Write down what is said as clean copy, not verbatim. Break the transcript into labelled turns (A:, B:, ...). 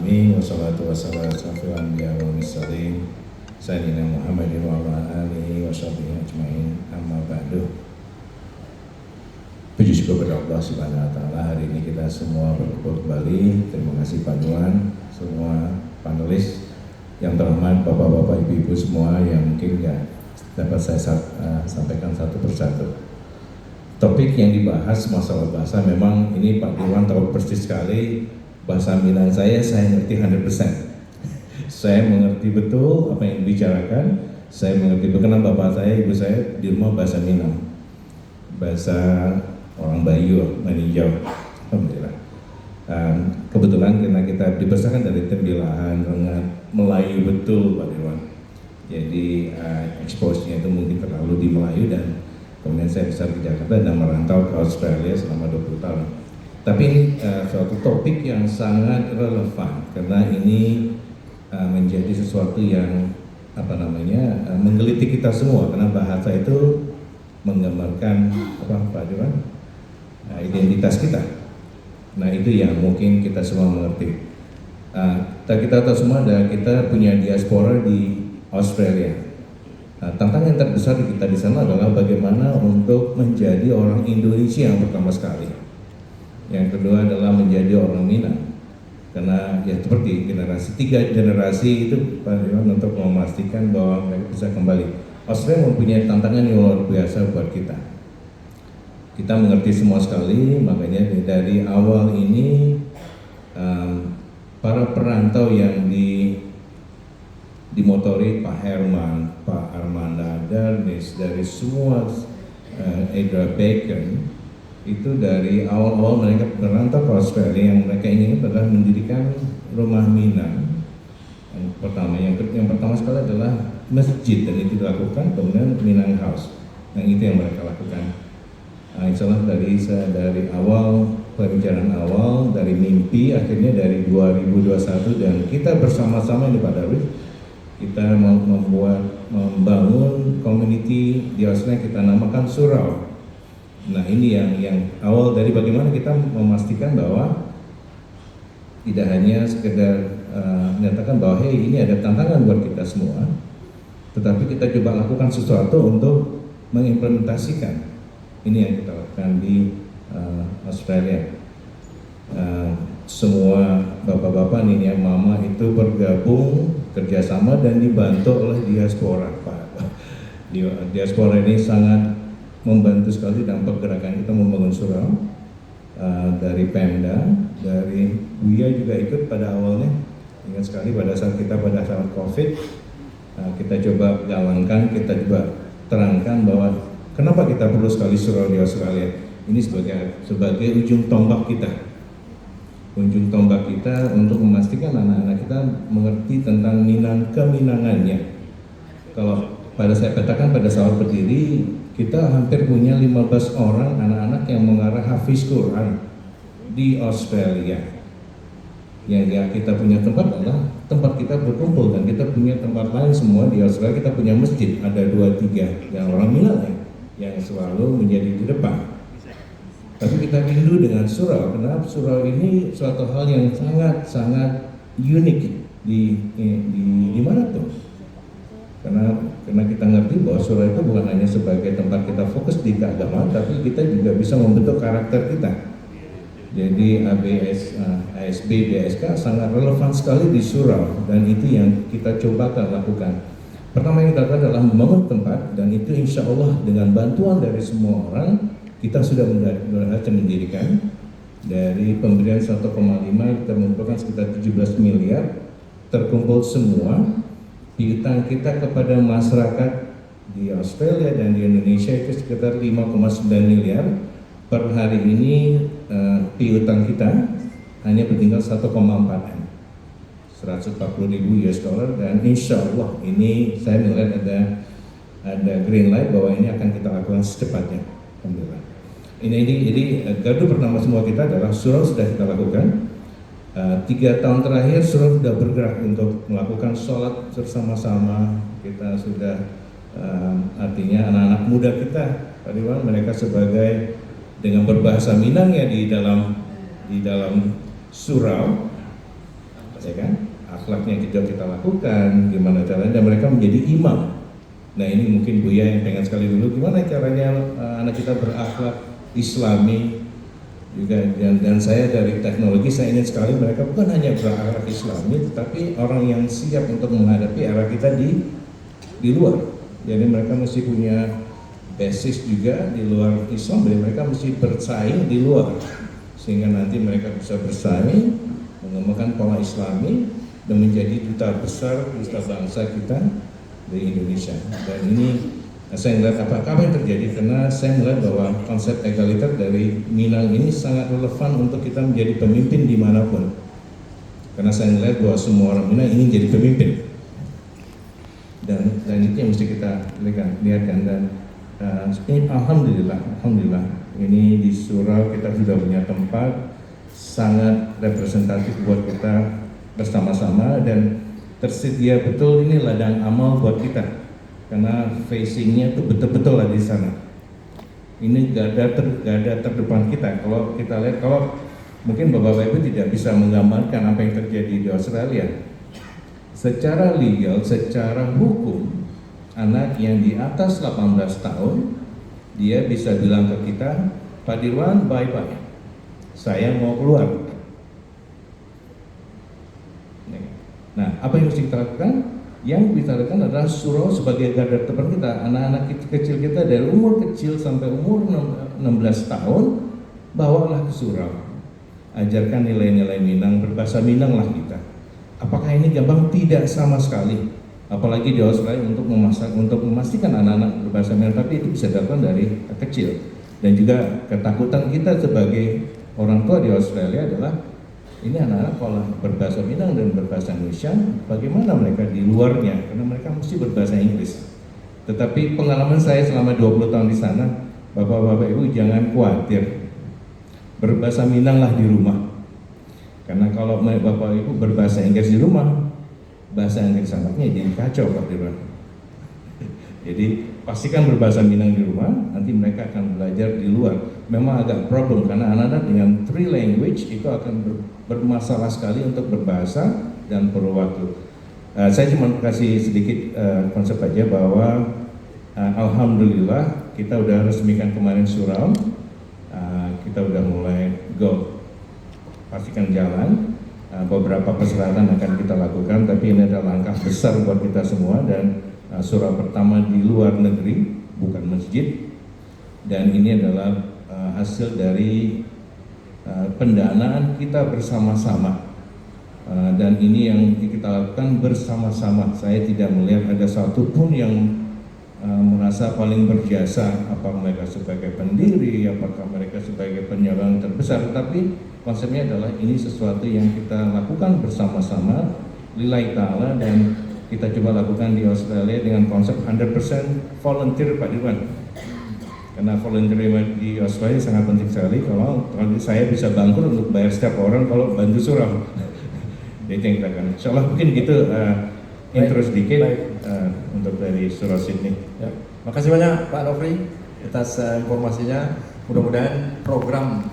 A: alamin wassalatu wassalamu ala anbiya wal mursalin sayyidina Muhammadin wa ala alihi washabihi ajmain amma ba'du. Puji syukur kepada Allah Subhanahu wa taala, hari ini kita semua berkumpul kembali. Terima kasih Pak Nuan, semua panelis yang terhormat, bapak-bapak, ibu-ibu semua yang mungkin ya dapat saya sampaikan satu persatu. Topik yang dibahas masalah bahasa, memang ini Pak Dirwan tahu persis sekali bahasa Minang saya ngerti 100%. Saya mengerti betul apa yang dibicarakan, saya mengerti betul karena bapak saya, ibu saya di rumah bahasa Minang, bahasa orang Bayu, meninjau, alhamdulillah. Kebetulan karena kita dibesarkan dari Tembilahan, Rengat, Melayu betul Pak Dirwan. Jadi expose-nya itu mungkin terlalu di Melayu, dan kemudian saya besar di Jakarta dan merantau ke Australia selama 20 tahun. Tapi ini suatu topik yang sangat relevan karena ini menjadi sesuatu yang menggelitik kita semua, karena bahasa itu menggambarkan Pak Dirwan? Identitas kita. Nah itu yang mungkin kita semua mengerti. Kita tahu semua kita punya diaspora di Australia. Tantangan yang terbesar kita di sana adalah bagaimana untuk menjadi orang Indonesia yang pertama sekali. Yang kedua adalah menjadi orang Minang. Karena ya seperti tiga generasi itu Pak Dirwan untuk memastikan bahwa mereka bisa kembali. Australia mempunyai tantangan yang luar biasa buat kita. Kita mengerti semua sekali, makanya dari awal ini para perantau yang dimotori Pak Herman, Pak Armanda Darnis, dari semua Edra Bacon, itu dari awal-awal mereka merantau ke Australia, yang mereka ingin adalah mendirikan rumah Minang. Yang pertama sekali adalah masjid, dan itu dilakukan, kemudian Minang House, yang itu yang mereka lakukan. Insya Allah dari awal pembicaraan awal, dari mimpi, akhirnya dari 2021, dan kita bersama-sama ini Pak Darwis, kita mau membangun community di Australia, kita namakan Surau. Nah ini yang awal dari bagaimana kita memastikan bahwa tidak hanya sekedar menyatakan bahwa hey ini ada tantangan buat kita semua, tetapi kita coba lakukan sesuatu untuk mengimplementasikan. Ini yang kita lakukan di Australia. Semua bapak-bapak, nini, mama itu bergabung kerjasama dan dibantu oleh diaspora. Pak, diaspora ini sangat membantu sekali dalam pergerakan kita membangun surau. Dari Pemda, dari Buya juga ikut pada awalnya. Ingat sekali pada saat COVID, kita coba galangkan, kita coba terangkan bahwa kenapa kita perlu sekali surau di Australia. Ini sebagai ujung tombak kita. Ujung tombak kita untuk memastikan anak-anak kita mengerti tentang keminangannya. Kalau saya katakan pada saat berdiri, kita hampir punya 15 orang anak-anak yang mengarah hafiz Quran di Australia. Yang kita punya tempat adalah tempat kita berkumpul, dan kita punya tempat lain semua di Australia. Kita punya masjid, ada 2-3 yang orang Minang yang selalu menjadi di depan. Tapi kita rindu dengan surau, karena surau ini suatu hal yang sangat unik di mana tuh? Karena kita ngerti bahwa surau itu bukan hanya sebagai tempat kita fokus di keagamaan, tapi kita juga bisa membentuk karakter kita. Jadi ASB, BSK sangat relevan sekali di surau, dan itu yang kita coba lakukan. Pertama yang kita lakukan adalah membangun tempat, dan itu insya Allah dengan bantuan dari semua orang, kita sudah berhasil mendirikan. Dari pemberian 1,5 kita mengumpulkan sekitar 17 miliar, terkumpul semua. Piutang kita kepada masyarakat di Australia dan di Indonesia itu sekitar 5,9 miliar. Per hari ini piutang kita hanya bertinggal 1,4 M, 140.000 US dollar, dan insya Allah ini saya melihat ada green light bahwa ini akan kita lakukan secepatnya. Alhamdulillah. Ini gardu pertama semua kita adalah surau sudah kita lakukan. 3 tahun terakhir surau sudah bergerak untuk melakukan sholat bersama-sama. Kita sudah artinya anak-anak muda kita, Pak Dirwan, mereka sebagai dengan berbahasa Minang ya di dalam surau. ya kan? Akhlaknya kita lakukan, gimana caranya, dan mereka menjadi imam. Nah ini mungkin Buya yang pengen sekali dulu, gimana caranya anak kita berakhlak Islami juga, dan saya dari teknologi saya ingin sekali mereka bukan hanya berakhlak Islami, tetapi orang yang siap untuk menghadapi era kita di luar. Jadi mereka mesti punya basis juga di luar Islam, jadi mereka mesti bersaing di luar, sehingga nanti mereka bisa bersaing, mengembangkan pola Islami, dan menjadi duta besar, duta bangsa kita di Indonesia. Dan ini saya melihat apa yang terjadi, karena saya melihat bahwa konsep egaliter dari Minang ini sangat relevan untuk kita menjadi pemimpin dimanapun. Karena saya melihat bahwa semua orang Minang ingin jadi pemimpin, dan itu yang mesti kita lihatkan. Dan alhamdulillah ini di Surau kita sudah punya tempat sangat representatif buat kita bersama-sama, dan tersedia betul ini ladang amal buat kita, karena facingnya tuh betul-betul ada di sana. Ini garda terdepan kita. Kalau kita lihat, kalau mungkin Bapak Ibu tidak bisa menggambarkan apa yang terjadi di Australia. Secara legal, secara hukum, anak yang di atas 18 tahun dia bisa bilang ke kita, Pak Dirwan, bye-bye, saya mau keluar. Nah, apa yang harus kita lakukan? Yang kita lakukan adalah surau sebagai garda terdepan kita. Anak-anak kecil kita dari umur kecil sampai umur 16 tahun, bawalah ke surau. Ajarkan nilai-nilai Minang, berbahasa Minang lah kita. Apakah ini gampang? Tidak sama sekali. Apalagi di Australia untuk memastikan anak-anak berbahasa Minang, tapi itu bisa dilakukan dari kecil. Dan juga ketakutan kita sebagai orang tua di Australia adalah, ini anak-anak kalau berbahasa Minang dan berbahasa Indonesia, bagaimana mereka di luarnya? Karena mereka mesti berbahasa Inggris. Tetapi pengalaman saya selama 20 tahun di sana, Bapak-bapak Ibu jangan khawatir, berbahasa Minang lah di rumah. Karena kalau Bapak Ibu berbahasa Inggris di rumah, bahasa Inggris anaknya jadi kacau Pak Dirwan. Jadi pastikan berbahasa Minang di rumah, nanti mereka akan belajar di luar. Memang agak problem karena anak-anak dengan 3 language itu akan bermasalah sekali untuk berbahasa dan perlu waktu. Saya cuma kasih sedikit konsep aja bahwa alhamdulillah kita udah resmikan kemarin surau, kita udah mulai go, pastikan jalan. Beberapa persyaratan akan kita lakukan, tapi ini adalah langkah besar buat kita semua, dan surau pertama di luar negeri, bukan masjid, dan ini adalah hasil dari pendanaan kita bersama-sama, dan ini yang kita lakukan bersama-sama. Saya tidak melihat ada satupun yang merasa paling berjasa, apakah mereka sebagai pendiri, apakah mereka sebagai penyumbang terbesar, tapi konsepnya adalah ini sesuatu yang kita lakukan bersama-sama lillahi ta'ala, dan kita coba lakukan di Australia dengan konsep 100% volunteer Pak Dirwan. Karena volunteer di Australia sangat penting sekali. Kalau saya bisa bangkrut untuk bayar setiap orang kalau bantu surau. Jadi yang kita akan, insya Allah mungkin gitu intro sedikit untuk dari Surau Sydney.
B: Ya. Makasih banyak Pak Nofri atas informasinya. Mudah-mudahan program